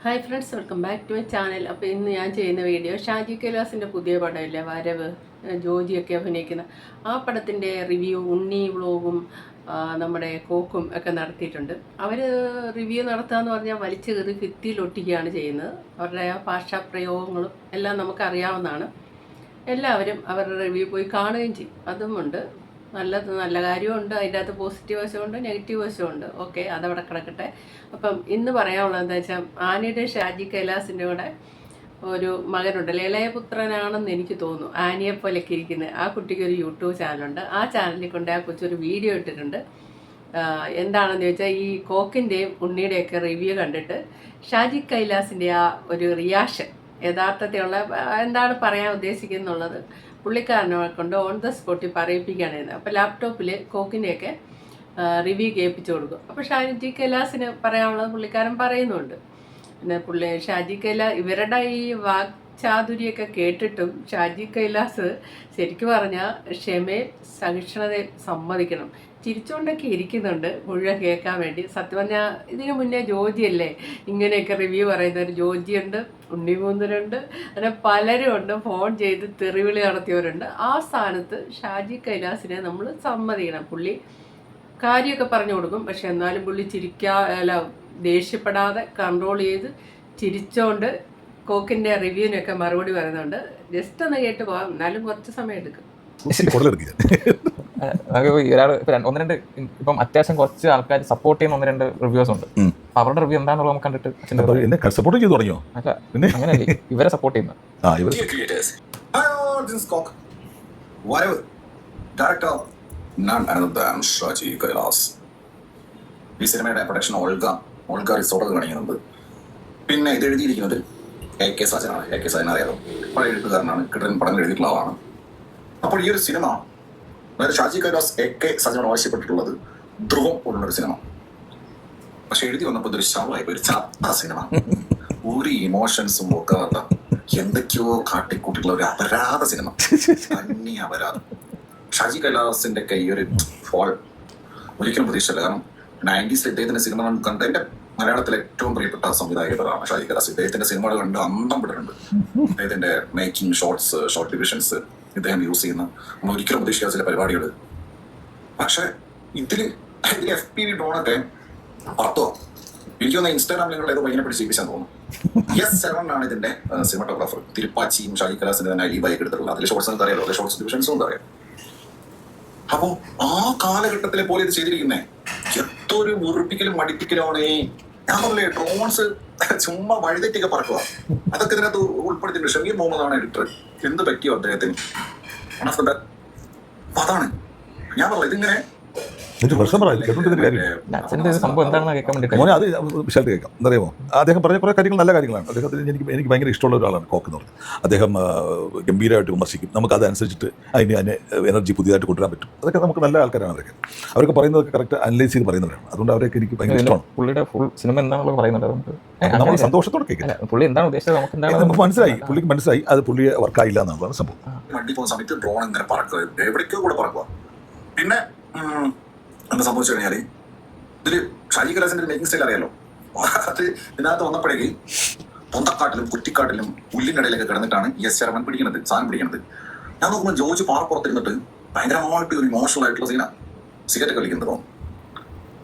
Hi friends, welcome back to my channel. അപ്പോൾ ഇന്ന് ഞാൻ ചെയ്യുന്ന വീഡിയോ ഷാജി കൈലാസിൻ്റെ പുതിയ പടമില്ലേ, വരവ്, ജോജിയൊക്കെ അഭിനയിക്കുന്ന ആ പടത്തിൻ്റെ റിവ്യൂ ഉണ്ണി വ്ളോഗും നമ്മുടെ കോക്കും ഒക്കെ നടത്തിയിട്ടുണ്ട്. അവർ റിവ്യൂ നടത്തുകയെന്ന് പറഞ്ഞാൽ വലിച്ചു കയറി ഭിത്തിയിലൊട്ടിക്കുകയാണ് ചെയ്യുന്നത്. അവരുടെ ആ ഭാഷാപ്രയോഗങ്ങളും എല്ലാം നമുക്കറിയാവുന്നതാണ്. എല്ലാവരും അവരുടെ റിവ്യൂ പോയി കാണുകയും ചെയ്യും. അതുമുണ്ട്, നല്ല കാര്യമുണ്ട്, അതിൻ്റെ അകത്ത് പോസിറ്റീവ് വശമുണ്ട്, നെഗറ്റീവ് വശമുണ്ട്. ഓക്കെ, അതവിടെ കിടക്കട്ടെ. അപ്പം ഇന്ന് പറയാനുള്ളത് എന്താ വെച്ചാൽ, ആനിയുടെ ഷാജി കൈലാസിൻ്റെ കൂടെ ഒരു മകനുണ്ട്, ഇളയപുത്രനാണെന്ന് എനിക്ക് തോന്നുന്നു, ആനിയെ പോലെയൊക്കെ ഇരിക്കുന്നത്. ആ കുട്ടിക്ക് ഒരു യൂട്യൂബ് ചാനലുണ്ട്. ആ ചാനലിൽ കൊണ്ട് ആ കൊച്ചൊരു വീഡിയോ ഇട്ടിട്ടുണ്ട്. എന്താണെന്ന് ചോദിച്ചാൽ, ഈ കോക്കിൻ്റെയും ഉണ്ണിയുടെയൊക്കെ റിവ്യൂ കണ്ടിട്ട് ഷാജി കൈലാസിൻ്റെ ആ ഒരു റിയാക്ഷൻ, യഥാർത്ഥത്തിലുള്ള എന്താണ് പറയാൻ ഉദ്ദേശിക്കുന്നുള്ളത് പുള്ളിക്കാരനെ കൊണ്ട് ഓൺ ദ സ്പോട്ടിൽ പറയിപ്പിക്കുകയാണ് ചെയ്യുന്നത്. അപ്പോൾ ലാപ്ടോപ്പിൽ കോക്കിൻ്റെയൊക്കെ റിവ്യൂ കേൾപ്പിച്ചു കൊടുക്കും. അപ്പോൾ ഷാജി കൈലാസിന് പറയാനുള്ളത് പുള്ളിക്കാരൻ പറയുന്നുണ്ട്. പിന്നെ ഷാജി കൈലാസ് ഇവരുടെ ഈ വാക്ചാതുര്യമൊക്കെ കേട്ടിട്ടും ഷാജി കൈലാസ് ശരിക്കും പറഞ്ഞാൽ ക്ഷമയും സഹിഷ്ണുതയും സമ്മതിക്കണം. ചിരിച്ചുകൊണ്ടൊക്കെ ഇരിക്കുന്നുണ്ട് മുഴുവൻ കേൾക്കാൻ വേണ്ടി. സത്യം പറഞ്ഞാൽ ഇതിനു മുന്നേ ജോജിയല്ലേ ഇങ്ങനെയൊക്കെ റിവ്യൂ പറയുന്നവർ. ജോജിയുണ്ട്, ഉണ്ണിമൂന്നനുണ്ട്, അങ്ങനെ പലരും ഉണ്ട്, ഫോൺ ചെയ്ത് തെറിവിളി നടത്തിയവരുണ്ട്. ആ സ്ഥാനത്ത് ഷാജി കൈലാസിനെ നമ്മൾ സമ്മതിക്കണം. പുള്ളി കാര്യമൊക്കെ പറഞ്ഞു കൊടുക്കും, പക്ഷെ എന്നാലും പുള്ളി ദേഷ്യപ്പെടാതെ കൺട്രോൾ ചെയ്ത് ചിരിച്ചോണ്ട് കോക്കിൻ്റെ റിവ്യൂവിനൊക്കെ മറുപടി പറയുന്നുണ്ട്. ജസ്റ്റ് ഒന്ന് കേട്ട് പോകാം, എന്നാലും കുറച്ച് സമയം എടുക്കും. ഒരാൾ ഒന്ന് രണ്ട് ഇപ്പം അത്യാവശ്യം കുറച്ച് ആൾക്കാർ സപ്പോർട്ട് ചെയ്യുന്ന ഒന്ന് രണ്ട് റിവ്യൂസ് ഉണ്ട്. അവരുടെ റിവ്യൂ എന്താണെന്നുള്ളത് നമുക്ക് കണ്ടിട്ട് സപ്പോർട്ട് ചെയ്തു തുടങ്ങിയോ? അല്ല, അങ്ങനെയല്ലേ ഇവരെ സപ്പോർട്ട് ചെയ്യുന്നത്. ഈ സിനിമയുടെ പ്രൊഡക്ഷൻ ഓൾഗ റിസോർട്ട് കാണിക്കുന്നുണ്ട്. പിന്നെ ഇത് എഴുതിയിരിക്കുന്നത് AK സജനാണ്. AK സജന അറിയാലോ, പഴയ എഴുത്തുകാരനാണ്, കിട്ടൻ പടങ്ങൾ എഴുതിയിട്ടുള്ള ആളാണ്. അപ്പോൾ ഈ ഒരു സിനിമ, അതായത് ഷാജി കൈലാസ് AK സജനോട് ആവശ്യപ്പെട്ടിട്ടുള്ളത് ധ്രുവം പോലുള്ളൊരു സിനിമ. പക്ഷെ എഴുതി വന്നപ്പോൾ ഇതൊരു ശവമായി ഒരു ചത്ത സിനിമ. ഒരു ഇമോഷൻസും നോക്കാത്ത എന്തൊക്കെയോ കാട്ടിക്കൂട്ടിട്ടുള്ള ഒരു അപരാധ സിനിമ, അന്യ അപരാധം. ഷാജി കൈലാസിന്റെ കൈയൊരു ഫോൾ ഒരിക്കലും പ്രതീക്ഷയില്ല. കാരണം 90s ഇദ്ദേഹത്തിന്റെ സിനിമ കണ്ട എന്റെ മലയാളത്തിലെ ഏറ്റവും പ്രിയപ്പെട്ട സംവിധായകരാണ് ഷാജി കൈലാസ്. ഇദ്ദേഹത്തിന്റെ സിനിമകൾ കണ്ട് അന്തം വിട്ടിട്ടുണ്ട്. ഇദ്ദേഹത്തിന്റെ മേക്കിംഗ് ഷോർട്സ്, ഷോർട്ട് ഡിവിഷൻസ് ഇദ്ദേഹം യൂസ് ചെയ്യുന്ന നമ്മൾ ഒരിക്കലും പ്രതീക്ഷിക്കാത്ത ചില പരിപാടികൾ. പക്ഷെ ഇതില് FPV ഡ്രോണൊക്കെ പറത്തോ, എനിക്ക് തോന്നുന്ന ഇൻസ്റ്റാഗ്രാമിൽ നിങ്ങൾ ഏതോ ഭയങ്കര പിടിച്ചിരിപ്പിച്ചാൽ തോന്നുന്നു. S7 ആണ് ഇതിന്റെ സിനിമാറ്റോഗ്രാഫർ. തിരുപ്പാച്ചിയും ഷാജി കൈലാസിന്റെ തന്നെ ഈ ബൈക്ക് എടുത്തിട്ടുള്ളത്. അതിലെ ഷോർട്സ് നമുക്ക് അറിയാലോ, ഷോർട്സ് ഡിവിഷൻസും എന്താ അറിയാം. അപ്പോ ആ കാലഘട്ടത്തിലെ പോലെ ഇത് ചെയ്തിരിക്കുന്നേ എത്തൊരു മുറിപ്പിക്കലും മടിപ്പിക്കലുമാണ്. ഞാൻ പറഞ്ഞില്ലേ, ഡ്രോൺസ് ചുമ്മാ വഴിതെറ്റൊക്കെ പറക്കുക. അതൊക്കെ ഇതിനകത്ത് ഉൾപ്പെടുത്തിയിട്ടുണ്ട്. ഷമീർ മുഹമ്മദാണ് എഡിറ്റർ. എന്ത് പറ്റിയോ അദ്ദേഹത്തിന്. അതാണ് ഞാൻ പറഞ്ഞത്. ഇതിങ്ങനെ മോനെ അത് വിശാലത്ത് കേൾക്കാം. എന്തറിയാമോ, അദ്ദേഹം പറഞ്ഞ കുറേ കാര്യങ്ങൾ നല്ല കാര്യങ്ങളാണ്. അദ്ദേഹത്തിന് എനിക്ക് ഭയങ്കര ഇഷ്ടമുള്ള ഒരാളാണ് കോക്ക് എന്ന് പറഞ്ഞത്. അദ്ദേഹം ഗംഭീരമായിട്ട് വിമർശിക്കും. നമുക്ക് അതനുസരിച്ചിട്ട് അതിന് എനർജി പുതിയതായിട്ട് കൊണ്ടുവരാൻ പറ്റും. അതൊക്കെ നമുക്ക് നല്ല ആൾക്കാരാണ്. അവരൊക്കെ പറയുന്നതൊക്കെ കറക്റ്റ് അനലൈസ് ചെയ്ത് പറയുന്നവരാണ്. അതുകൊണ്ട് അവരൊക്കെ എനിക്ക് ഭയങ്കര ഇഷ്ടമാണ്. പുള്ളിയുടെ ഫുൾ സിനിമ എന്താണെന്ന് പറയുന്നുണ്ട്. നമ്മൾ സന്തോഷത്തോടെ കേൾക്കാം. പുള്ളി എന്താണ് ഉദ്ദേശിച്ചത് നമുക്ക് മനസ്സിലായി. പുള്ളിക്ക് മനസ്സിലായി അത് പുള്ളിയെ വർക്കായില്ല എന്നുള്ളതാണ് സംഭവം. വണ്ടി പോകുന്ന സമയത്ത് ഡ്രോൺ ഇങ്ങനെ പറക്കുക, എവിടേക്കോ കൂടെ പറക്കുക. പിന്നെ എന്താ സംഭവിച്ചു കഴിഞ്ഞാല്, ഇതില് ഷാജി കൈലാസിന്റെ മേക്കിംഗ് സ്റ്റൈൽ അറിയാലോ. അത് ഇതിനകത്ത് വന്നപ്പോഴേക്ക് പൊന്തക്കാട്ടിലും കുറ്റിക്കാട്ടിലും പുല്ലിന്റെ ഇടയിലൊക്കെ കിടന്നിട്ടാണ് S7 പിടിക്കുന്നത്, സാധനം പിടിക്കുന്നത്. ഞാൻ നോക്കുമ്പോൾ ജോർജ് പാറപ്പുറത്തിരുന്നിട്ട് ഭയങ്കരമായിട്ട് ഒരു ഇമോഷണൽ ആയിട്ടുള്ള സീന സിഗരറ്റ് കളിക്കുന്നത്.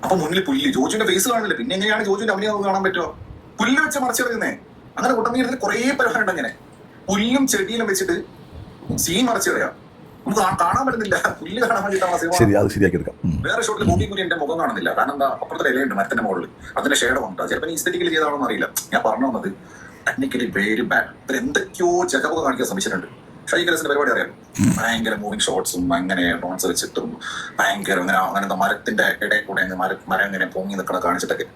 അപ്പൊ മുന്നിൽ പുല്ല്, ജോർജിന്റെ ഫേസ് കാണില്ല. പിന്നെ എങ്ങനെയാണ് ജോർജിന്റെ അഭിനയം കാണാൻ പറ്റുമോ? പുല്ല് വെച്ച് മറിച്ചിടുന്നേ. അങ്ങനെ ഉടനീളത്തിൽ കുറേ പരിപാടി ഉണ്ട്. അങ്ങനെ പുല്ലും ചെടിയിലും വെച്ചിട്ട് സീൻ മറിച്ചിടയാ. നമുക്ക് കാണാൻ പറ്റുന്നില്ല, പുല്ല് കാണാൻ വേണ്ടിയിട്ടാണ്. വേറെ ഷോട്ടിൽ കൂടി എന്റെ മുഖം കാണുന്നില്ല. കാരണം എന്താ, അപ്പുറത്തെ ഇലയുണ്ട് മരത്തിന്റെ മുകളിൽ, അതിന്റെ ഷേഡ് വന്നിട്ടാ. ചിലപ്പോൾ ഈസ്തെറ്റിക്കലി ചെയ്താണോന്ന് അറിയില്ല. ഞാൻ പറഞ്ഞു വന്നത് ടെക്നിക്കലി വെരി ബാഡ്. ഇവർ എന്തൊക്കെയോ ചെക്കപ്പൊക്കെ കാണിക്കാൻ ശ്രമിച്ചിട്ടുണ്ട്. ഷാജി കൈലാസിന്റെ പരിപാടി അറിയാം. ഭയങ്കര മൂവിങ് ഷോട്ട്സും അങ്ങനെ ഡ്രോൺസ് വെച്ചിട്ടും ഭയങ്കര അങ്ങനത്തെ മരത്തിന്റെ ഇടയിൽ കൂടെ മരം ഇങ്ങനെ പൊങ്ങി നിൽക്കണം കാണിച്ചിട്ടൊക്കെ.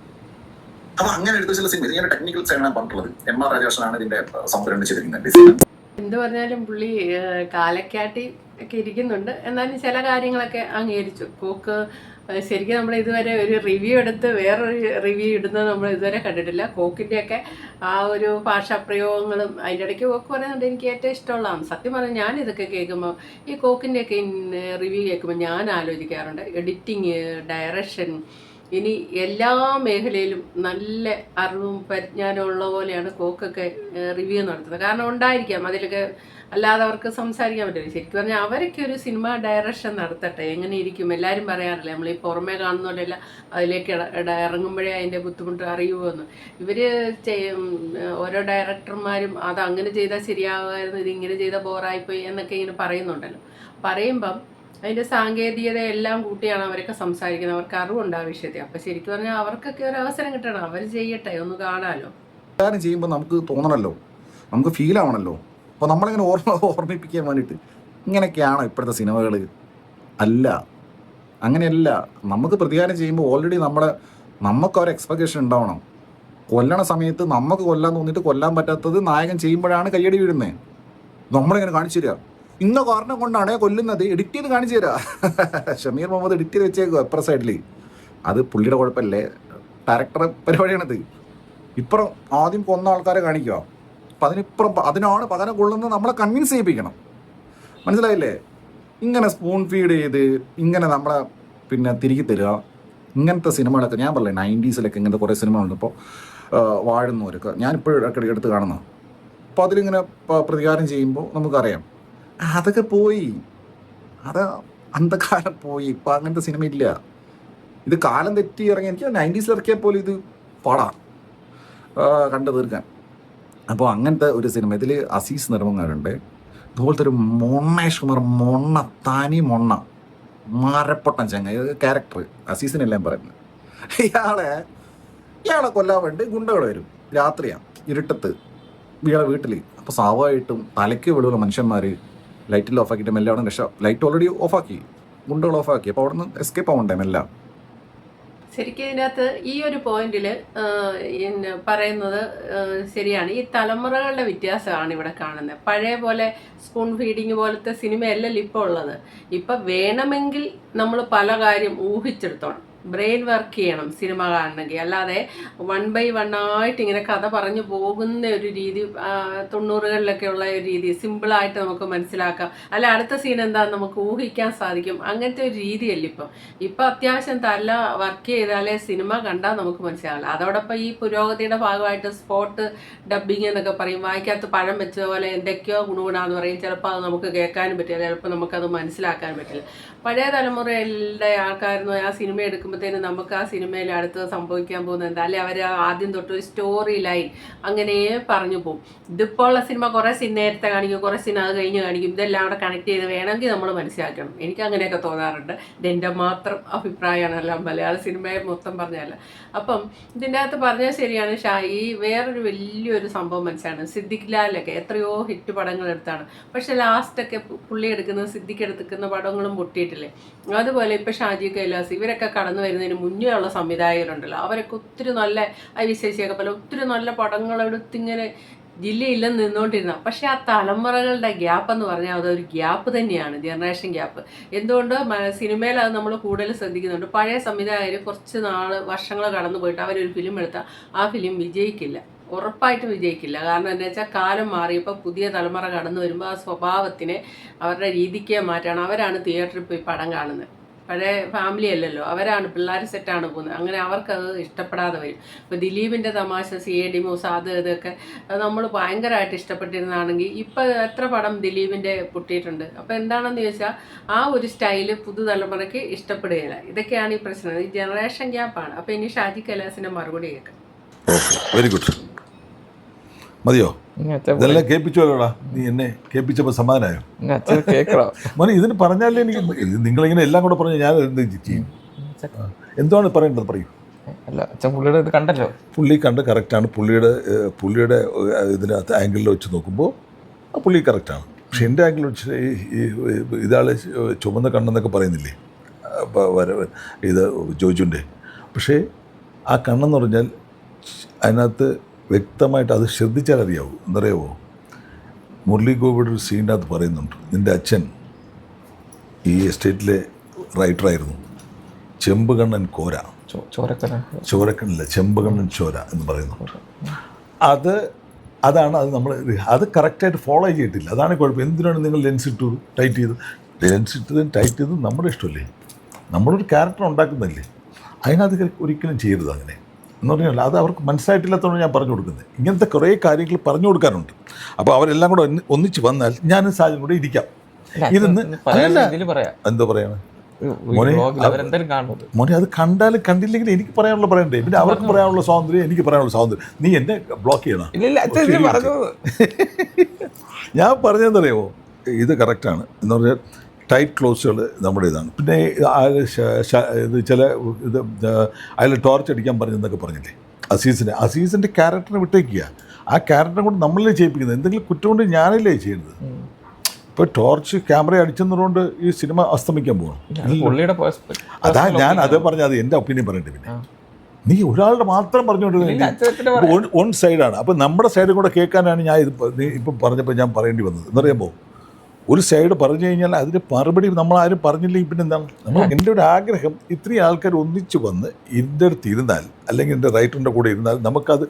അപ്പൊ അങ്ങനെ എടുത്ത ചില സിനിമ ഇങ്ങനെ ടെക്നിക്കൽ സൈഡാണ് പറഞ്ഞിട്ടുള്ളത്. MR രാജേഷനാണ് ഇതിന്റെ സംഭരണം ചെയ്തിരിക്കുന്നത്. എന്ത് പറഞ്ഞാലും പുള്ളി കാലക്കാട്ടി ഒക്കെ ഇരിക്കുന്നുണ്ട്. എന്നാലും ചില കാര്യങ്ങളൊക്കെ അംഗീകരിച്ചു. കോക്ക് ശരിക്കും നമ്മൾ ഇതുവരെ ഒരു റിവ്യൂ എടുത്ത് വേറൊരു റിവ്യൂ ഇടുന്നത് നമ്മൾ ഇതുവരെ കണ്ടിട്ടില്ല. കോക്കിൻ്റെയൊക്കെ ആ ഒരു ഭാഷാപ്രയോഗങ്ങളും അതിൻ്റെ ഇടയ്ക്ക് കോക്ക് പറയുന്നുണ്ട്. എനിക്ക് ഏറ്റവും ഇഷ്ടമുള്ളതാണ്. സത്യം പറഞ്ഞാൽ ഞാൻ ഇതൊക്കെ കേൾക്കുമ്പോൾ, ഈ കോക്കിൻ്റെയൊക്കെ റിവ്യൂ കേൾക്കുമ്പോൾ ഞാൻ ആലോചിക്കാറുണ്ട്, എഡിറ്റിങ്, ഡയറക്ഷൻ, ഇനി എല്ലാ മേഖലയിലും നല്ല അറിവും പരിജ്ഞാനവും ഉള്ള പോലെയാണ് കോക്കൊക്കെ റിവ്യൂ നടത്തുന്നത്. കാരണം ഉണ്ടായിരിക്കാം അതിലൊക്കെ, അല്ലാതെ അവർക്ക് സംസാരിക്കാൻ പറ്റില്ല. ശരിക്കും പറഞ്ഞാൽ അവരൊക്കെ ഒരു സിനിമ ഡയറക്ഷൻ നടത്തട്ടെ, എങ്ങനെ ഇരിക്കും. എല്ലാവരും പറയാറില്ല നമ്മൾ ഈ പുറമേ കാണുന്നതല്ല, അതിലേക്ക് ഇറങ്ങുമ്പോഴേ അതിൻ്റെ ബുദ്ധിമുട്ട് അറിയുമെന്ന്. ഇവർ ഓരോ ഡയറക്ടർമാരും അത് അങ്ങനെ ചെയ്താൽ ശരിയാകുമായിരുന്നു, ഇതിങ്ങനെ ചെയ്താൽ ബോറായിപ്പോയി എന്നൊക്കെ ഇങ്ങനെ പറയുന്നുണ്ടല്ലോ. പറയുമ്പം അതിൻ്റെ സാങ്കേതികത എല്ലാം കൂട്ടിയാണ് അവരൊക്കെ സംസാരിക്കുന്നത്. അവർക്ക് അറിവുണ്ട് ആ വിഷയത്തിൽ. അപ്പം ശരിക്കും പറഞ്ഞാൽ അവർക്കൊക്കെ ഒരു അവസരം കിട്ടണം, അവർ ചെയ്യട്ടെ, ഒന്ന് കാണാമല്ലോ. കാര്യം ചെയ്യുമ്പോൾ നമുക്ക് തോന്നണമല്ലോ, നമുക്ക് ഫീൽ ആവണമല്ലോ. അപ്പോൾ നമ്മളിങ്ങനെ ഓർമ്മിപ്പിക്കാൻ വേണ്ടിയിട്ട് ഇങ്ങനെയൊക്കെയാണോ ഇപ്പോഴത്തെ സിനിമകൾ? അല്ല, അങ്ങനെയല്ല. നമുക്ക് പ്രതികാരം ചെയ്യുമ്പോൾ ഓൾറെഡി നമുക്കൊരു എക്സ്പെക്ടേഷൻ ഉണ്ടാവണം. കൊല്ലണ സമയത്ത് നമുക്ക് കൊല്ലാൻ തോന്നിയിട്ട് കൊല്ലാൻ പറ്റാത്തത് നായകൻ ചെയ്യുമ്പോഴാണ് കയ്യടി വീഴുന്നത്. നമ്മളിങ്ങനെ കാണിച്ചു തരിക, ഇന്ന കാരണം കൊണ്ടാണ് കൊല്ലുന്നത്, എഡിറ്റ് ചെയ്ത് കാണിച്ചു തരാം. ഷമീർ മുഹമ്മദ് എഡിറ്റ് ചെയ്ത് വെച്ചേക്കും അപ്പുറ സൈഡിൽ. അത് പുള്ളിയുടെ കുഴപ്പമല്ലേ, ഡയറക്ടർ പരിപാടിയാണത്. ഇപ്പുറം ആദ്യം കൊന്ന ആൾക്കാരെ കാണിക്കുക, അപ്പം അതിനാണ് പകരം കൊള്ളുന്നത് നമ്മളെ കൺവിൻസ് ചെയ്യിപ്പിക്കണം. മനസ്സിലായില്ലേ? ഇങ്ങനെ സ്പൂൺ ഫീഡ് ചെയ്ത് ഇങ്ങനെ നമ്മളെ തിരികെ തരിക. ഇങ്ങനത്തെ സിനിമകളൊക്കെ ഞാൻ പറയില്ലേ, 90s ഇങ്ങനത്തെ കുറേ സിനിമകളുണ്ട്. ഇപ്പോൾ വാഴുന്നവരൊക്കെ ഞാനിപ്പോഴും ഇടയ്ക്കിടയ്ക്ക് എടുത്ത് കാണുന്ന. അപ്പോൾ അതിലിങ്ങനെ പ്രതികാരം ചെയ്യുമ്പോൾ നമുക്കറിയാം അതൊക്കെ പോയി, അത് അന്ധകാലം പോയി. ഇപ്പം അങ്ങനത്തെ സിനിമ ഇല്ല. ഇത് കാലം തെറ്റി ഇറങ്ങി. എനിക്ക് 90s ഇറക്കിയാൽ പോലും ഇത് പാടാം കണ്ടു തീർക്കാൻ. അപ്പോൾ അങ്ങനത്തെ ഒരു സിനിമ. ഇതിൽ അസീസ് നെടുമങ്ങാടുണ്ട്, ഇതുപോലത്തെ ഒരു മൊണ്ണേഷ് കുമാർ, താനി മരപ്പൊട്ടൻ ചങ്ങ ക്യാരക്ടർ. അസീസിനെല്ലാം പറയുന്നത് ഇയാളെ കൊല്ലാൻ വേണ്ടി ഗുണ്ടകൾ വരും. രാത്രിയാണ്, ഇരുട്ടത്ത് ഇയാളെ വീട്ടിൽ. അപ്പോൾ സ്വാഭാവികമായിട്ടും തലയ്ക്ക് വെളിയുള്ള മനുഷ്യന്മാർ ലൈറ്റിൽ ഓഫാക്കിയിട്ട് മെല്ലെ അവിടെ ലൈറ്റ് ഓൾറെഡി ഓഫാക്കി, ഗുണ്ടകൾ ഓഫാക്കി. അപ്പോൾ അവിടെ നിന്ന് എസ്കേപ്പ് ആവണ്ടേ മെല്ലാം. ശരിക്കും ഇതിനകത്ത് ഈ ഒരു പോയിന്റിൽ പറയുന്നത് ശരിയാണ്. ഈ തലമുറകളുടെ വ്യത്യാസമാണ് ഇവിടെ കാണുന്നത്. പഴയ പോലെ സ്പൂൺ ഫീഡിങ് പോലത്തെ സിനിമയല്ലല്ലോ ഇപ്പോൾ ഉള്ളത്. ഇപ്പം വേണമെങ്കിൽ നമ്മൾ പല കാര്യം ഊഹിച്ചെടുത്തോണം, ബ്രെയിൻ വർക്ക് ചെയ്യണം സിനിമ കാണണമെങ്കിൽ. അല്ലാതെ 1 by 1 ആയിട്ട് ഇങ്ങനെ കഥ പറഞ്ഞു പോകുന്ന ഒരു രീതി 90s ഉള്ള ഒരു രീതി സിമ്പിളായിട്ട് നമുക്ക് മനസ്സിലാക്കാം. അല്ല അടുത്ത സീൻ എന്താണെന്ന് നമുക്ക് ഊഹിക്കാൻ സാധിക്കും. അങ്ങനത്തെ ഒരു രീതിയല്ല ഇപ്പം അത്യാവശ്യം തല വർക്ക് ചെയ്താലേ സിനിമ കണ്ടാൽ നമുക്ക് മനസ്സിലാവില്ല. അതോടൊപ്പം ഈ പുരോഗതിയുടെ ഭാഗമായിട്ട് സ്പോട്ട് ഡബ്ബിങ് എന്നൊക്കെ പറയും. വായിക്കാത്ത പഴം വെച്ച പോലെ എന്തൊക്കെയോ ഗുണഗുണാന്ന് പറയും. ചിലപ്പോൾ അത് നമുക്ക് കേൾക്കാനും പറ്റില്ല, ചിലപ്പോൾ നമുക്കത് മനസ്സിലാക്കാനും പറ്റില്ല. പഴയ തലമുറയിലെ ആൾക്കാരെന്ന് ആ സിനിമ എടുക്കുമ്പോഴത്തേനും നമുക്ക് ആ സിനിമയിൽ അടുത്ത് സംഭവിക്കാൻ പോകുന്നത് എന്താ, അല്ലെ അവർ ആദ്യം തൊട്ട് ഒരു സ്റ്റോറി ലൈൻ അങ്ങനെ പറഞ്ഞു പോകും. ഇതിപ്പോൾ ഉള്ള സിനിമ കുറേ സീൻ നേരത്തെ കാണിക്കും, കുറേ സീൻ അത് കഴിഞ്ഞ് കാണിക്കും. ഇതെല്ലാം അവിടെ കണക്ട് ചെയ്ത് വേണമെങ്കിൽ നമ്മൾ മനസ്സിലാക്കണം. എനിക്ക് അങ്ങനെയൊക്കെ തോന്നാറുണ്ട്. ഇതെൻ്റെ മാത്രം അഭിപ്രായമാണ്, അല്ല മലയാള സിനിമയെ മൊത്തം പറഞ്ഞല്ല. അപ്പം ഇതിൻ്റെ അകത്ത് പറഞ്ഞാൽ ശരിയാണ്. ഈ വേറൊരു വലിയൊരു സംഭവം മനസ്സിലാണ്. സിദ്ദിഖ് ലാലൊക്കെ എത്രയോ ഹിറ്റ് പടങ്ങൾ എടുത്താണ്, പക്ഷെ ലാസ്റ്റൊക്കെ പുള്ളി എടുക്കുന്ന സിദ്ദിഖ് എടുക്കുന്ന പടങ്ങളും പൊട്ടിയിട്ടില്ലേ. അതുപോലെ ഇപ്പം ഷാജി കൈലാസ് ഇവരൊക്കെ കടന്നു വരുന്നതിന് മുന്നേ ഉള്ള സംവിധായകരുണ്ടല്ലോ, അവരൊക്കെ ഒത്തിരി നല്ല വിശേഷിയൊക്കെ പോലെ ഒത്തിരി നല്ല പടങ്ങളെടുത്തിങ്ങനെ ജില്ലയില്ലെന്ന് നിന്നുകൊണ്ടിരുന്ന. പക്ഷെ ആ തലമുറകളുടെ ഗ്യാപ്പ് എന്ന് പറഞ്ഞാൽ അതൊരു ഗ്യാപ്പ് തന്നെയാണ്, ജനറേഷൻ ഗ്യാപ്പ്. എന്തുകൊണ്ട് സിനിമയിൽ അത് നമ്മൾ കൂടുതൽ ശ്രദ്ധിക്കുന്നുണ്ട്. പഴയ സംവിധായകർ കുറച്ച് വർഷങ്ങൾ കടന്നു പോയിട്ട് അവരൊരു ഫിലിം എടുത്താൽ ആ ഫിലിം വിജയിക്കില്ല, ഉറപ്പായിട്ടും വിജയിക്കില്ല. കാരണം എന്താ വെച്ചാൽ കാലം മാറിയപ്പോൾ പുതിയ തലമുറ കടന്നു വരുമ്പോൾ ആ സ്വഭാവത്തിനെ അവരുടെ രീതിക്ക് മാറ്റാണ്. അവരാണ് തിയേറ്ററിൽ പോയി പടം കാണുന്നത്. പഴയ ഫാമിലി അല്ലല്ലോ, അവരാണ് പിള്ളേർ സെറ്റാണ് പോകുന്നത്. അങ്ങനെ അവർക്കത് ഇഷ്ടപ്പെടാതെ വരും. ഇപ്പോൾ ദിലീപിൻ്റെ തമാശ, CID മൂസ, ഇതൊക്കെ നമ്മൾ ഭയങ്കരമായിട്ട് ഇഷ്ടപ്പെട്ടിരുന്നതാണെങ്കിൽ ഇപ്പം എത്ര പടം ദിലീപിൻ്റെ പൊട്ടിയിട്ടുണ്ട്. അപ്പോൾ എന്താണെന്ന് ചോദിച്ചാൽ ആ ഒരു സ്റ്റൈല് പുതുതലമുറയ്ക്ക് ഇഷ്ടപ്പെടുകയില്ല. ഇതൊക്കെയാണ് ഈ പ്രശ്നം, ഈ ജനറേഷൻ ഗ്യാപ്പാണ്. അപ്പോൾ ഇനി ഷാജി കൈലാസിൻ്റെ മറുപടി കേൾക്കാം. Very good. മതിയോ? ഇതെല്ലാം കേൾപ്പിച്ചോലോടാ. നീ എന്നെ കേൾപ്പിച്ചപ്പോൾ സമാധാനമായോ? മോനെ ഇതിന് പറഞ്ഞാലേ എനിക്ക്, നിങ്ങളിങ്ങനെ എല്ലാം കൂടെ പറഞ്ഞാൽ ഞാൻ എന്ത് ചെയ്യും? എന്താണ് പറയേണ്ടത് പറയൂ. കണ്ടല്ലോ, പുള്ളി കണ്ട് കറക്റ്റാണ്. പുള്ളിയുടെ ഇതിനകത്ത് ആംഗിളിൽ വെച്ച് നോക്കുമ്പോൾ ആ പുള്ളി കറക്റ്റാണ്. പക്ഷെ എൻ്റെ ആംഗിളിൽ വെച്ച് ഇതാൾ ചുമന്ന കണ്ണെന്നൊക്കെ പറയുന്നില്ലേ ഇത് ജോജുൻ്റെ. പക്ഷേ ആ കണ്ണെന്ന് പറഞ്ഞാൽ അതിനകത്ത് വ്യക്തമായിട്ട് അത് ശ്രദ്ധിച്ചാൽ അറിയാവൂ. എന്തറിയാവോ, മുരളി ഗോപിയുടെ ഒരു സീനിനകത്ത് പറയുന്നുണ്ട്, നിൻ്റെ അച്ഛൻ ഈ എസ്റ്റേറ്റിലെ റൈറ്ററായിരുന്നു, ചെമ്പുകണ്ണൻ കോര, ചോരക്കണ്ണല്ല ചെമ്പുകണ്ണൻ ചോര എന്ന് പറയുന്നു. അതാണ് അത് നമ്മൾ അത് കറക്റ്റായിട്ട് ഫോളോ ചെയ്തിട്ടില്ല. അതാണ് കുഴപ്പം. എന്തിനാണ് നിങ്ങൾ ലെൻസ് ഇട്ടു ടൈറ്റ് ചെയ്ത്? ലെൻസ് ഇട്ടതും ടൈറ്റ് ചെയ്തതും നമ്മുടെ ഇഷ്ടമല്ലേ, നമ്മളൊരു ക്യാരക്ടർ ഉണ്ടാക്കുന്നില്ലേ. അതിനകത്ത് ഒരിക്കലും ചെയ്യരുത് അങ്ങനെ എന്ന് പറഞ്ഞാൽ അത് അവർക്ക് മനസ്സിലായിട്ടില്ലാത്തതുകൊണ്ട് ഞാൻ പറഞ്ഞു കൊടുക്കുന്നത്. ഇങ്ങനത്തെ കുറേ കാര്യങ്ങൾ പറഞ്ഞു കൊടുക്കാനുണ്ട്. അപ്പോൾ അവരെല്ലാം കൂടെ ഒന്നിച്ച് വന്നാൽ ഞാനും സാജനും കൂടെ ഇരിക്കാം. ഇതെന്ന് എന്തോ പറയാണ് മോനെ, അത് കണ്ടാലും കണ്ടില്ലെങ്കിൽ എനിക്ക് പറയാനുള്ള പറയണ്ടേ, പിന്നെ അവർക്ക് പറയാനുള്ള സ്വാതന്ത്ര്യം, എനിക്ക് പറയാനുള്ള സ്വാതന്ത്ര്യം. നീ എന്നെ ബ്ലോക്ക് ചെയ്യണം. ഞാൻ പറഞ്ഞതെന്നറിയാമോ, ഇത് കറക്റ്റാണ് എന്ന് പറഞ്ഞാൽ ടൈറ്റ് ക്ലോസുകൾ നമ്മുടെ ഇതാണ്. പിന്നെ ഇത് ചില ഇത് അതിൽ ടോർച്ച് അടിക്കാൻ പറഞ്ഞെന്നൊക്കെ പറഞ്ഞില്ലേ അസീസിൻ്റെ ക്യാരക്ടറിനെ വിട്ടേക്കുക. ആ ക്യാരക്ടറിനെ കൊണ്ട് നമ്മളല്ലേ ചെയ്യിപ്പിക്കുന്നത്. എന്തെങ്കിലും കുറ്റം കൊണ്ട് ഞാനല്ലേ ചെയ്യുന്നത്. ഇപ്പോൾ ടോർച്ച് ക്യാമറ അടിച്ചെന്നുകൊണ്ട് ഈ സിനിമ അസ്തമിക്കാൻ പോകണം. അതാ ഞാൻ അത് പറഞ്ഞത്, അത് എൻ്റെ ഒപ്പീനിയൻ പറയട്ടെ. പിന്നെ നീ ഒരാളുടെ മാത്രം പറഞ്ഞുകൊണ്ട് ഓൺ സൈഡാണ്. അപ്പം നമ്മുടെ സൈഡും കൂടെ കേൾക്കാനാണ് ഞാൻ ഇത് ഇപ്പം പറഞ്ഞപ്പോൾ ഞാൻ പറയേണ്ടി വന്നത്. എന്നറിയാമോ, ഒരു സൈഡ് പറഞ്ഞു കഴിഞ്ഞാൽ അതിന് മറുപടി നമ്മളാരും പറഞ്ഞില്ലെങ്കിൽ പിന്നെ എന്താണ് നമ്മൾ. എൻ്റെ ഒരു ആഗ്രഹം ഇത്രയും ആൾക്കാർ ഒന്നിച്ച് വന്ന് എൻ്റെ അടുത്ത് ഇരുന്നാൽ, അല്ലെങ്കിൽ എൻ്റെ റൈറ്ററിൻ്റെ കൂടെ ഇരുന്നാൽ നമുക്കത്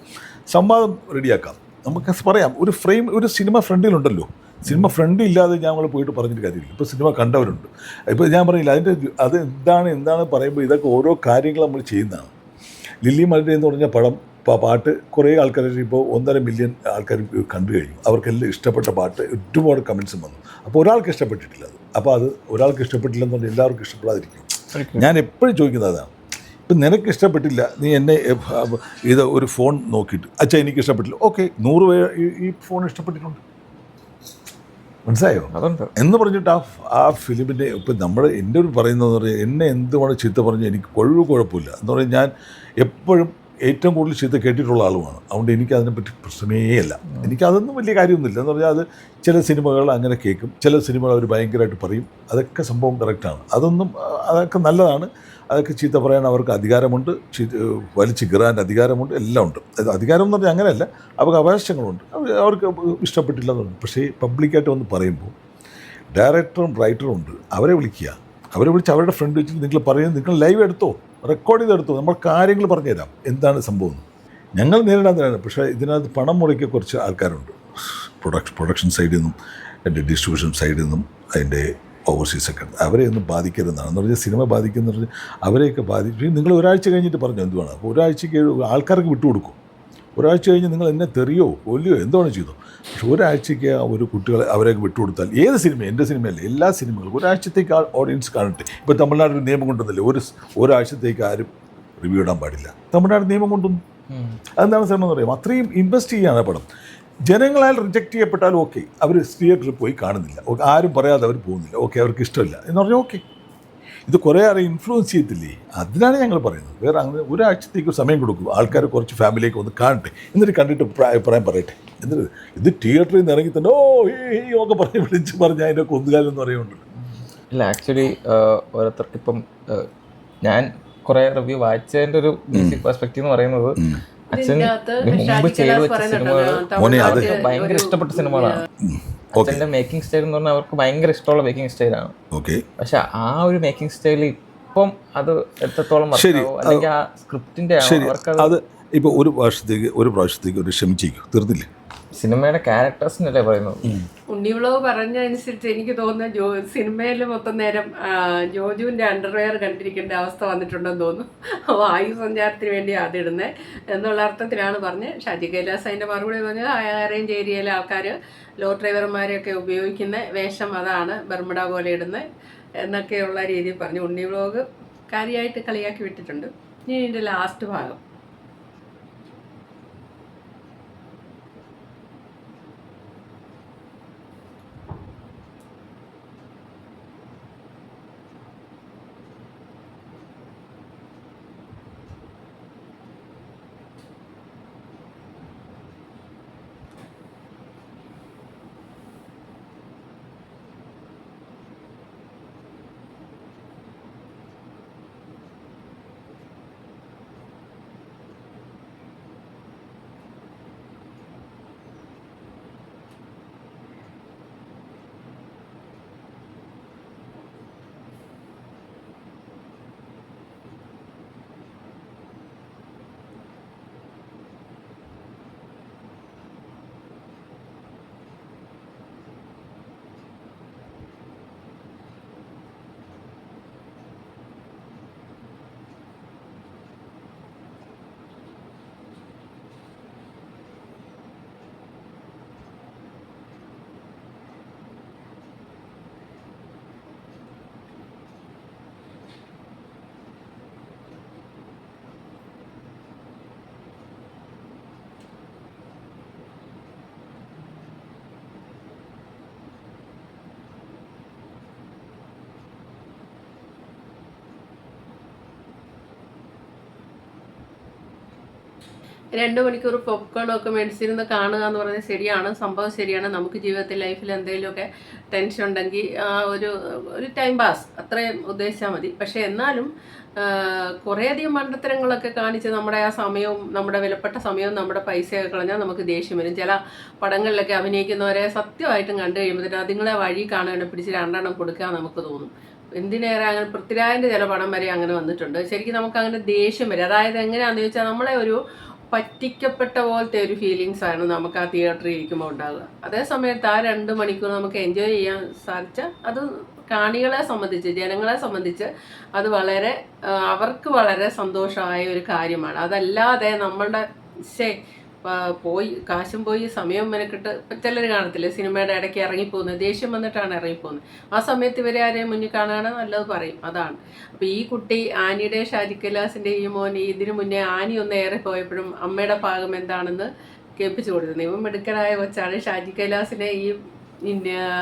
സംവാദം റെഡിയാക്കാം. നമുക്ക് പറയാം. ഒരു ഫ്രെയിം, ഒരു സിനിമ ഫ്രണ്ടിലുണ്ടല്ലോ, സിനിമ ഫ്രണ്ട് ഇല്ലാതെ ഞങ്ങൾ പോയിട്ട് പറഞ്ഞിട്ട് കാര്യമില്ല. ഇപ്പോൾ സിനിമ കണ്ടവരുണ്ട്. ഇപ്പോൾ ഞാൻ പറയില്ല അതിൻ്റെ അത് എന്താണ് പറയുമ്പോൾ ഇതൊക്കെ ഓരോ കാര്യങ്ങൾ നമ്മൾ ചെയ്യുന്നതാണ്. ലില്ലി മലരെ എന്ന് പറഞ്ഞ പാട്ട് കുറേ ആൾക്കാർ ഇപ്പോൾ 1.5 മില്യൺ ആൾക്കാർ കണ്ടു കഴിഞ്ഞു. അവർക്കെല്ലാം ഇഷ്ടപ്പെട്ട പാട്ട്, ഒരുപാട് കമൻസും വന്നു. അപ്പോൾ ഒരാൾക്ക് ഇഷ്ടപ്പെട്ടിട്ടില്ല അത്. അപ്പോൾ അത് ഒരാൾക്ക് ഇഷ്ടപ്പെട്ടില്ലെന്ന് പറഞ്ഞാൽ എല്ലാവർക്കും ഇഷ്ടപ്പെടാതിരിക്കും. ഞാൻ എപ്പോഴും ചോദിക്കുന്നത് അതാണ്. ഇപ്പം നിനക്ക് ഇഷ്ടപ്പെട്ടില്ല, നീ എന്നെ ഇത് ഒരു ഫോൺ നോക്കിയിട്ട് അച്ഛാ എനിക്ക് ഇഷ്ടപ്പെട്ടില്ല, ഓക്കെ 100 പേര് ഈ ഫോൺ ഇഷ്ടപ്പെട്ടിട്ടുണ്ട്, മനസ്സിലായോ എന്ന് പറഞ്ഞിട്ട് ആ ഫിലിമിൻ്റെ ഇപ്പം നമ്മുടെ എൻ്റെ ഒരു പറയുന്നതെന്ന് പറഞ്ഞാൽ എന്നെ എന്തുമാണ് ചീത്ത പറഞ്ഞാൽ എനിക്ക് കുഴപ്പമില്ല എന്ന് പറഞ്ഞാൽ ഞാൻ എപ്പോഴും ഏറ്റവും കൂടുതൽ ചീത്ത കേട്ടിട്ടുള്ള ആളുമാണ്. അതുകൊണ്ട് എനിക്ക് അതിനെപ്പറ്റി പ്രശ്നമേ അല്ല. എനിക്കതൊന്നും വലിയ കാര്യമൊന്നുമില്ല എന്ന് പറഞ്ഞാൽ അത് ചില സിനിമകൾ അങ്ങനെ കേൾക്കും, ചില സിനിമകൾ അവർ ഭയങ്കരമായിട്ട് പറയും. അതൊക്കെ സംഭവം കറക്റ്റാണ്. അതൊക്കെ നല്ലതാണ്. അതൊക്കെ ചീത്ത പറയാൻ അവർക്ക് അധികാരമുണ്ട്, വലിച്ചു കീറാൻ അധികാരമുണ്ട്, എല്ലാം ഉണ്ട്. അധികാരം എന്ന് പറഞ്ഞാൽ അങ്ങനെയല്ല, അവർക്ക് അവകാശങ്ങളുണ്ട്. അവർക്ക് ഇഷ്ടപ്പെട്ടില്ലെന്നുണ്ട്. പക്ഷേ പബ്ലിക്കായിട്ട് വന്ന് പറയുമ്പോൾ ഡയറക്ടറും റൈറ്ററും ഉണ്ട്, അവരെ വിളിക്കുക. അവരെ വിളിച്ച് അവരുടെ ഫ്രണ്ട് വെച്ചിട്ട് നിങ്ങൾ പറയുന്നത്, നിങ്ങൾ ലൈവ് എടുത്തോ, റെക്കോർഡ് ചെയ്തെടുത്തോ, നമ്മൾ കാര്യങ്ങൾ പറഞ്ഞുതരാം എന്താണ് സംഭവം. ഞങ്ങൾ നേരിടാൻ തന്നെയാണ്. പക്ഷേ ഇതിനകത്ത് പണം മുടക്കിയ കുറച്ച് ആൾക്കാരുണ്ട്. പ്രൊഡക്ഷൻ സൈഡിൽ നിന്നും എൻ്റെ ഡിസ്ട്രിബ്യൂഷൻ സൈഡിൽ നിന്നും അതിൻ്റെ ഓവർസീസൊക്കെ അവരെ ഒന്നും ബാധിക്കരുതെന്നാണ്. എന്ന് പറഞ്ഞാൽ സിനിമ ബാധിക്കുന്ന പറഞ്ഞാൽ അവരെയൊക്കെ ബാധിച്ചു. നിങ്ങൾ ഒരാഴ്ച കഴിഞ്ഞിട്ട് പറഞ്ഞു എന്തുവാണ്, അപ്പോൾ ഒരാഴ്ചയ്ക്ക് ആൾക്കാർക്ക് വിട്ടുകൊടുക്കും. ഒരാഴ്ച കഴിഞ്ഞ് നിങ്ങൾ എന്നെ തെറിയോ കൊല്ലിയോ എന്താണ് ചെയ്തോ. പക്ഷെ ഒരാഴ്ചയ്ക്ക് ഒരു കുട്ടികളെ അവരെയൊക്കെ വിട്ടുകൊടുത്താൽ, ഏത് സിനിമ, എൻ്റെ സിനിമയല്ല, എല്ലാ സിനിമകളും ഒരാഴ്ചത്തേക്ക് ഓഡിയൻസ് കാണട്ടെ. ഇപ്പോൾ തമിഴ്നാട് ഒരു നിയമം കൊണ്ടുവന്നില്ലേ, ഒരാഴ്ചത്തേക്ക് ആരും റിവ്യൂ ഇടാൻ പാടില്ല. തമിഴ്നാട് നിയമം കൊണ്ടുവന്നു. അതെന്താണ് സിനിമ എന്ന് പറയുമ്പോൾ അത്രയും ഇൻവെസ്റ്റ് ചെയ്യാണ് പടം. ജനങ്ങളാൽ റിജക്റ്റ് ചെയ്യപ്പെട്ടാലും ഓക്കെ, അവർ തിയേറ്ററിൽ പോയി കാണുന്നില്ല, ആരും പറയാതെ അവർ പോകുന്നില്ല, ഓക്കെ അവർക്ക് ഇഷ്ടമില്ല എന്ന് പറഞ്ഞാൽ ഓക്കെ. ഇത് കുറേ ആരും ഇൻഫ്ലുവൻസ് ചെയ്യത്തില്ലേ, അതിനാണ് ഞങ്ങൾ പറയുന്നത്. വേറെ അങ്ങനെ ഒരാഴ്ചത്തേക്ക് സമയം കൊടുക്കും, ആൾക്കാർ കുറച്ച് ഫാമിലിയൊക്കെ ഒന്ന് കാണട്ടെ, എന്നിട്ട് കണ്ടിട്ട് അഭിപ്രായം പറയട്ടെ. എന്നിട്ട് ഇത് തിയേറ്ററിൽ നിന്ന് ഇറങ്ങി തന്നെ ഒക്കെ പറഞ്ഞ് വിളിച്ച് പറഞ്ഞാൽ അതിൻ്റെ കൊന്നുകാലം എന്ന് പറയുന്നുണ്ട്. ഇല്ല, ആക്ച്വലി ഓരോരുത്തർക്ക് ഇപ്പം ഞാൻ കുറേ റിവ്യൂ വായിച്ചതിൻ്റെ ഒരു ബേസിക് പെർസ്പെക്റ്റീവ് എന്ന് പറയുന്നത് അച്ഛൻ മുമ്പ് ചെയ്തു വെച്ച സിനിമകൾ ഭയങ്കര ഇഷ്ടപ്പെട്ട സിനിമകളാണ്. അച്ഛൻ്റെ മേക്കിംഗ് സ്റ്റൈൽ എന്ന് പറഞ്ഞാൽ അവർക്ക് ഭയങ്കര ഇഷ്ടമുള്ള മേക്കിംഗ് സ്റ്റൈലാണ്. പക്ഷെ ആ ഒരു മേക്കിംഗ് സ്റ്റൈൽ ഇപ്പം അത് എത്രത്തോളം അല്ലെങ്കിൽ ആ സ്ക്രിപ്റ്റിന്റെ അത് ഇപ്പോൾ ഒരു പ്രാവശ്യത്തേക്ക് ഒരു ക്ഷമിച്ചേക്കും, തീർന്നില്ലേ? സിനിമയുടെ ക്യാരക്ടേഴ്സിനല്ലേ പറയുന്നത്. ഉണ്ണിവിളവ് പറഞ്ഞ അനുസരിച്ച് എനിക്ക് തോന്നുന്നു സിനിമയിൽ മൊത്തം നേരം ജോജുവിൻ്റെ അണ്ടർവെയർ കണ്ടിരിക്കേണ്ട അവസ്ഥ വന്നിട്ടുണ്ടെന്ന് തോന്നുന്നു. വായു സഞ്ചാരത്തിന് വേണ്ടി അതിടുന്നത് എന്നുള്ള അർത്ഥത്തിലാണ് പറഞ്ഞത്. ഷാജി കൈലാസ് അതിൻ്റെ മറുപടി പറഞ്ഞത് അറേഞ്ച് ഏരിയയിലെ ആൾക്കാർ ലോ ഡ്രൈവർമാരെയൊക്കെ ഉപയോഗിക്കുന്ന വേഷം അതാണ്, ബർമുഡ പോലെ ഇടുന്നത് എന്നൊക്കെയുള്ള രീതിയിൽ പറഞ്ഞു. ഉണ്ണിവിളവ് കാര്യമായിട്ട് കളിയാക്കി വിട്ടിട്ടുണ്ട്. ഇനി ഇതിൻ്റെ ലാസ്റ്റ് ഭാഗം 2 മണിക്കൂർ പോപ്കോണൊക്കെ മേടിച്ചിരുന്ന് കാണുക എന്ന് പറയുന്നത് ശരിയാണ്, സംഭവം ശരിയാണ്. നമുക്ക് ജീവിതത്തിൽ ലൈഫിൽ എന്തെങ്കിലുമൊക്കെ ടെൻഷൻ ഉണ്ടെങ്കിൽ ഒരു ടൈം പാസ് അത്രയും ഉദ്ദേശിച്ചാൽ മതി. പക്ഷേ എന്നാലും കുറേയധികം മണ്ടത്തരങ്ങളൊക്കെ കാണിച്ച് നമ്മുടെ ആ സമയവും, നമ്മുടെ വിലപ്പെട്ട സമയവും, നമ്മുടെ പൈസയൊക്കെ കളഞ്ഞാൽ നമുക്ക് ദേഷ്യം വരും. ചില പടങ്ങളിലൊക്കെ അഭിനയിക്കുന്നവരെ സത്യമായിട്ടും കണ്ടു കഴിയുമ്പോഴത്തേനും അതുങ്ങളെ വഴി കാണാൻ പിടിച്ച് 2 എണ്ണം കൊടുക്കാൻ നമുക്ക് തോന്നും. എന്തിനേറെ അങ്ങനെ പൃഥ്വിരാജിൻ്റെ ചില പടം വരെ അങ്ങനെ വന്നിട്ടുണ്ട്. ശരിക്കും നമുക്ക് അങ്ങനെ ദേഷ്യം വരും. അതായത് എങ്ങനെയാണെന്ന് ചോദിച്ചാൽ നമ്മളെ ഒരു പറ്റിക്കപ്പെട്ട പോലത്തെ ഒരു ഫീലിങ്സ് ആണ് നമുക്ക് ആ തിയേറ്ററിൽ ഇരിക്കുമ്പോൾ ഉണ്ടാകുക. അതേ സമയത്ത് ആ 2 മണിക്കൂർ നമുക്ക് എൻജോയ് ചെയ്യാൻ സാധിച്ചാൽ അത് കാണികളെ സംബന്ധിച്ച്, ജനങ്ങളെ സംബന്ധിച്ച് അത് അവർക്ക് വളരെ സന്തോഷമായ ഒരു കാര്യമാണ്. അതല്ലാതെ നമ്മളുടെ കാശും പോയി സമയം മെനക്കിട്ട് ചിലർ കാണത്തില്ലേ സിനിമയുടെ ഇടയ്ക്ക് ഇറങ്ങിപ്പോകുന്നത്, ദേഷ്യം വന്നിട്ടാണ് ഇറങ്ങിപ്പോകുന്നത്. ആ സമയത്ത് ഇവരെ ആരെയും മുന്നിൽ കാണാണ് നല്ലത് പറയും. അതാണ്. അപ്പോൾ ഈ കുട്ടി ആനിയുടെ ഷാജി കൈലാസിൻ്റെ ഈ മോൻ ഇതിനു മുന്നേ ആനി ഒന്ന് ഏറെ പോയപ്പോഴും അമ്മയുടെ ഭാഗം എന്താണെന്ന് കേൾപ്പിച്ചു കൊടുത്തിരുന്നു. ഇവൻ മിടുക്കനായ കൊച്ചാണ്. ഷാജി കൈലാസിനെ ഈ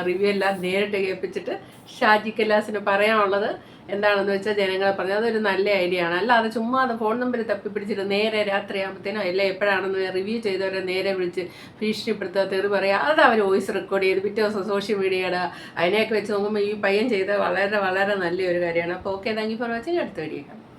റിവ്യൂ എല്ലാം നേരിട്ട് കേൾപ്പിച്ചിട്ട് ഷാജി കൈലാസിന് പറയാനുള്ളത് എന്താണെന്ന് വെച്ചാൽ ജനങ്ങളെ പറഞ്ഞത് അതൊരു നല്ല ഐഡിയ ആണ്. അല്ലാതെ ചുമ്മാ അത് ഫോൺ നമ്പർ തപ്പിപ്പിടിച്ചിട്ട് നേരെ രാത്രിയാകുമ്പോഴത്തേനോ അല്ല എപ്പോഴാണെന്ന് റിവ്യൂ ചെയ്തവരെ നേരെ വിളിച്ച് ഭീഷണിപ്പെടുത്തുക, തെറി പറയുക, അത് അവർ വോയിസ് റെക്കോർഡ് ചെയ്ത് പിറ്റേ ദിവസം സോഷ്യൽ മീഡിയ ഇടുക. അതിനെയൊക്കെ വെച്ച് നോക്കുമ്പോൾ ഈ പയ്യൻ ചെയ്തത് വളരെ വളരെ നല്ലൊരു കാര്യമാണ്. അപ്പോൾ okay, thank you for watching. അടുത്ത വീഡിയോ കാണാം.